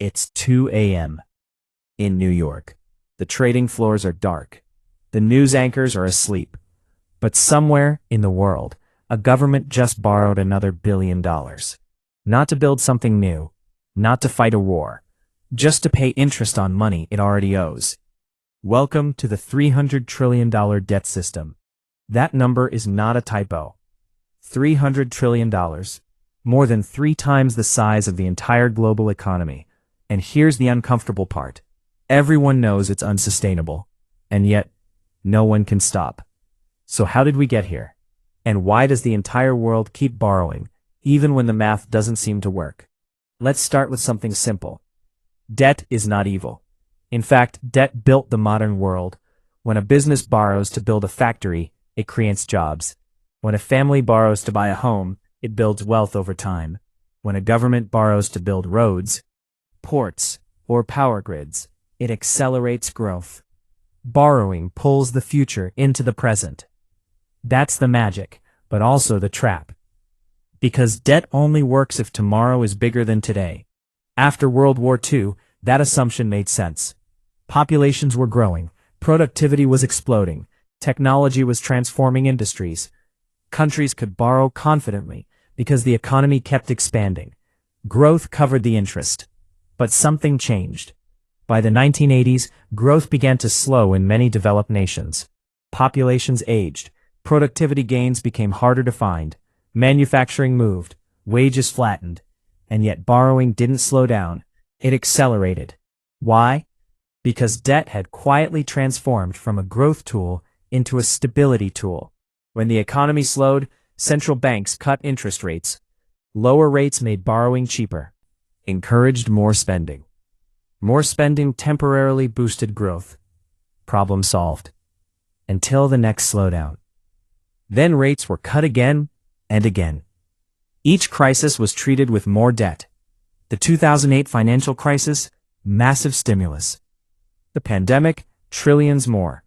It's 2 a.m. in New York. The trading floors are dark. The news anchors are asleep. But somewhere in the world, a government just borrowed another $1 billion. Not to build something new, not to fight a war, just to pay interest on money it already owes. Welcome to the $300 trillion debt system. That number is not a typo. $300 trillion, more than 3 times the size of the entire global economy. And here's the uncomfortable part. Everyone knows it's unsustainable, and yet no one can stop. So how did we get here? And why does the entire world keep borrowing, even when the math doesn't seem to work? Let's start with something simple. Debt is not evil. In fact, debt built the modern world. When a business borrows to build a factory, it creates jobs. When a family borrows to buy a home, it builds wealth over time. When a government borrows to build roads, ports, or power grids, it accelerates growth. Borrowing pulls the future into the present. That's the magic, but also the trap. Because debt only works if tomorrow is bigger than today. After World War II, that assumption made sense. Populations were growing, productivity was exploding, technology was transforming industries. Countries could borrow confidently because the economy kept expanding. Growth covered the interest. But something changed. By the 1980s, growth began to slow in many developed nations. Populations aged, productivity gains became harder to find, manufacturing moved, wages flattened, and yet borrowing didn't slow down, it accelerated. Why? Because debt had quietly transformed from a growth tool into a stability tool. When the economy slowed, central banks cut interest rates. Lower rates made borrowing cheaper, encouraged more spending. More spending temporarily boosted growth. Problem solved. Until the next slowdown. Then rates were cut again and again. Each crisis was treated with more debt. The 2008 financial crisis, massive stimulus. The pandemic, trillions more.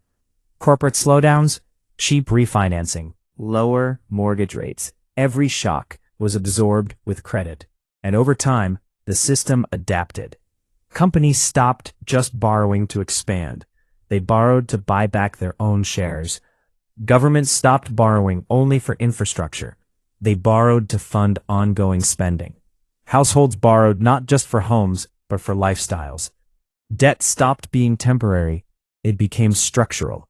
Corporate slowdowns, cheap refinancing, lower mortgage rates. Every shock was absorbed with credit. And over time, the system adapted. Companies stopped just borrowing to expand. They borrowed to buy back their own shares. Governments stopped borrowing only for infrastructure. They borrowed to fund ongoing spending. Households borrowed not just for homes, but for lifestyles. Debt stopped being temporary. It became structural.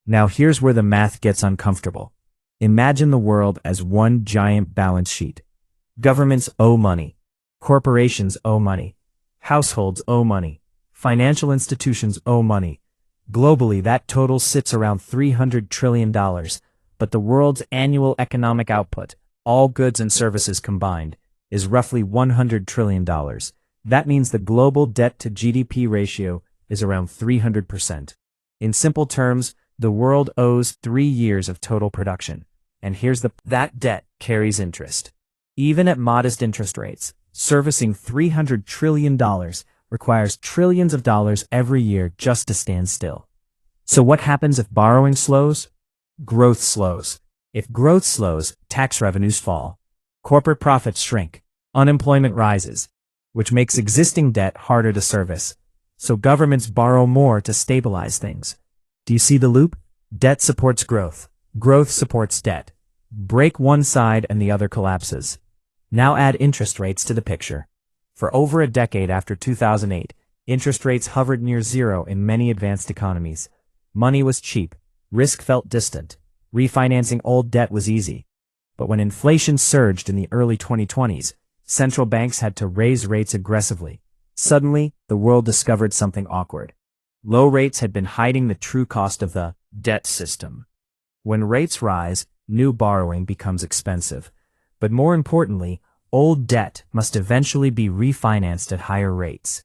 Now here's where the math gets uncomfortable. Imagine the world as one giant balance sheet. Governments owe money. Corporations owe money. Households owe money. Financial institutions owe money. Globally, that total sits around $300 trillion, but the world's annual economic output, all goods and services combined, is roughly $100 trillion. That means the global debt to GDP ratio is around 300%. In simple terms, the world owes 3 years of total production. And that debt carries interest. Even at modest interest rates, servicing $300 trillion requires trillions of dollars every year just to stand still. So what happens if borrowing slows? Growth slows. If growth slows, tax revenues fall. Corporate profits shrink. Unemployment rises, which makes existing debt harder to service. So governments borrow more to stabilize things. Do you see the loop? Debt supports growth. Growth supports debt. Break one side and the other collapses. Now add interest rates to the picture. For over a decade after 2008, interest rates hovered near zero in many advanced economies. Money was cheap. Risk felt distant. Refinancing old debt was easy. But when inflation surged in the early 2020s, central banks had to raise rates aggressively. Suddenly, the world discovered something awkward. Low rates had been hiding the true cost of the debt system. When rates rise, new borrowing becomes expensive. But more importantly, old debt must eventually be refinanced at higher rates.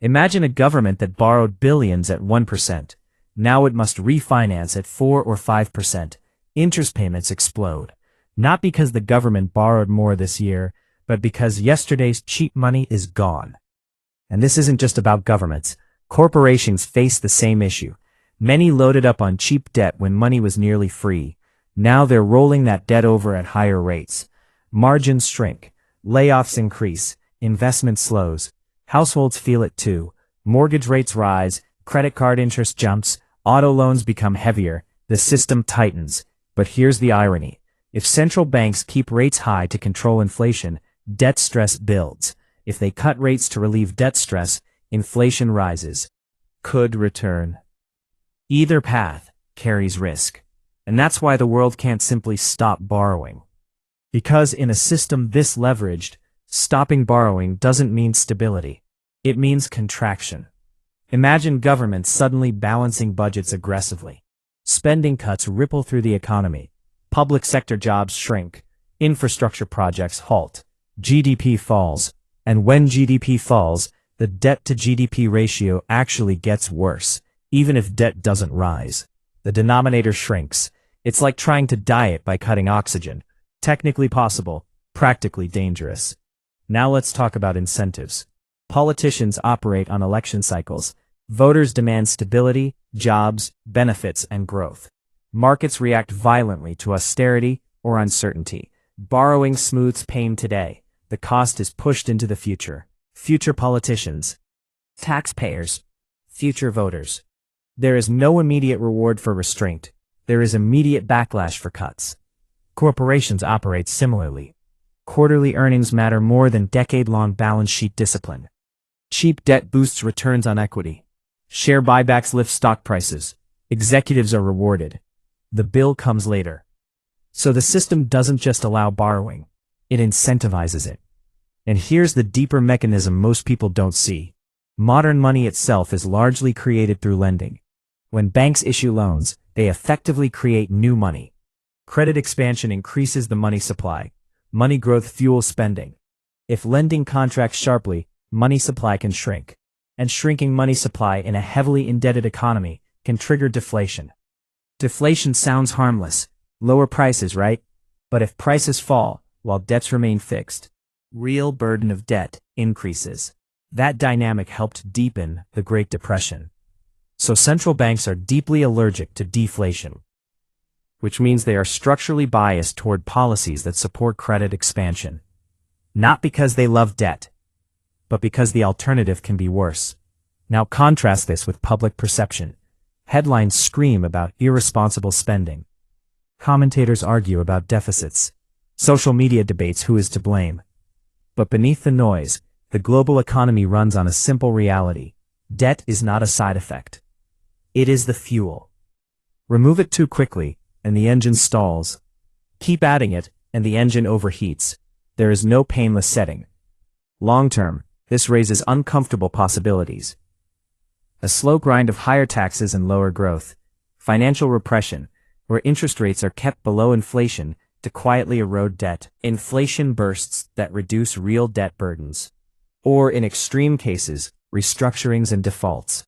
Imagine a government that borrowed billions at 1%. Now it must refinance at 4 or 5%. Interest payments explode. Not because the government borrowed more this year, but because yesterday's cheap money is gone. And this isn't just about governments. Corporations face the same issue. Many loaded up on cheap debt when money was nearly free. Now they're rolling that debt over at higher rates. Margins shrink. Layoffs increase. Investment slows. Households feel it too. Mortgage rates rise, credit card interest jumps, auto loans become heavier, the system tightens. But here's the irony. If central banks keep rates high to control inflation, debt stress builds. If they cut rates to relieve debt stress, inflation rises. Could return. Either path carries risk. And that's why the world can't simply stop borrowing. Because in a system this leveraged, stopping borrowing doesn't mean stability. It means contraction. Imagine governments suddenly balancing budgets aggressively. Spending cuts ripple through the economy. Public sector jobs shrink. Infrastructure projects halt. GDP falls. And when GDP falls, the debt to GDP ratio actually gets worse, even if debt doesn't rise. The denominator shrinks. It's like trying to diet by cutting oxygen. Technically possible, practically dangerous. Now let's talk about incentives. Politicians operate on election cycles. Voters demand stability, jobs, benefits, and growth. Markets react violently to austerity or uncertainty. Borrowing smooths pain today. The cost is pushed into the future. Future politicians. Taxpayers. Future voters. There is no immediate reward for restraint. There is immediate backlash for cuts. Corporations operate similarly. Quarterly earnings matter more than decade-long balance sheet discipline. Cheap debt boosts returns on equity. Share buybacks lift stock prices. Executives are rewarded. The bill comes later. So the system doesn't just allow borrowing. It incentivizes it. And here's the deeper mechanism most people don't see. Modern money itself is largely created through lending. When banks issue loans, they effectively create new money. Credit expansion increases the money supply. Money growth fuels spending. If lending contracts sharply, money supply can shrink. And shrinking money supply in a heavily indebted economy can trigger deflation. Deflation sounds harmless. Lower prices, right? But if prices fall, while debts remain fixed, real burden of debt increases. That dynamic helped deepen the Great Depression. So central banks are deeply allergic to deflation, which means they are structurally biased toward policies that support credit expansion. Not because they love debt, but because the alternative can be worse. Now contrast this with public perception. Headlines scream about irresponsible spending. Commentators argue about deficits. Social media debates who is to blame. But beneath the noise, the global economy runs on a simple reality. Debt is not a side effect. It is the fuel. Remove it too quickly, and the engine stalls. Keep adding it, and the engine overheats. There is no painless setting. Long term, this raises uncomfortable possibilities. A slow grind of higher taxes and lower growth. Financial repression, where interest rates are kept below inflation to quietly erode debt. Inflation bursts that reduce real debt burdens. Or in extreme cases, restructurings and defaults.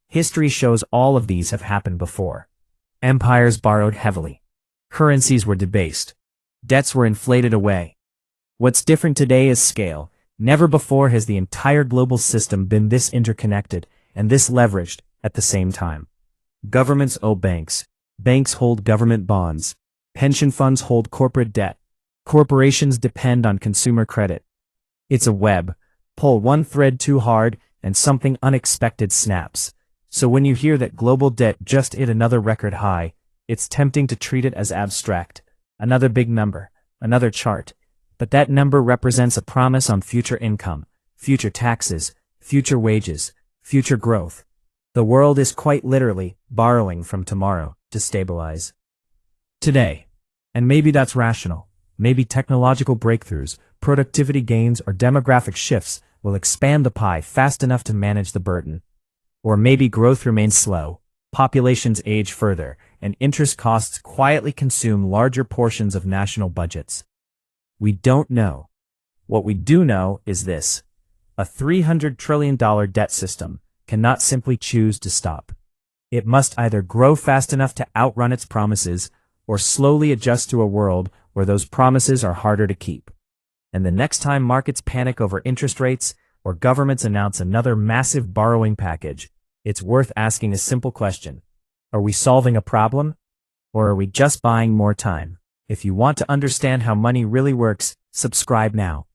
History shows all of these have happened before. Empires borrowed heavily. Currencies were debased. Debts were inflated away. What's different today is scale. Never before has the entire global system been this interconnected and this leveraged at the same time. Governments owe banks. Banks hold government bonds. Pension funds hold corporate debt. Corporations depend on consumer credit. It's a web. Pull one thread too hard and something unexpected snaps. So when you hear that global debt just hit another record high, it's tempting to treat it as abstract. Another big number, another chart. But that number represents a promise on future income, future taxes, future wages, future growth. The world is quite literally borrowing from tomorrow to stabilize today. And maybe that's rational. Maybe technological breakthroughs, productivity gains, or demographic shifts will expand the pie fast enough to manage the burden. Or maybe growth remains slow, populations age further, and interest costs quietly consume larger portions of national budgets. We don't know. What we do know is this. A $300 trillion debt system cannot simply choose to stop. It must either grow fast enough to outrun its promises or slowly adjust to a world where those promises are harder to keep. And the next time markets panic over interest rates or governments announce another massive borrowing package, it's worth asking a simple question. Are we solving a problem? Or are we just buying more time? If you want to understand how money really works, subscribe now.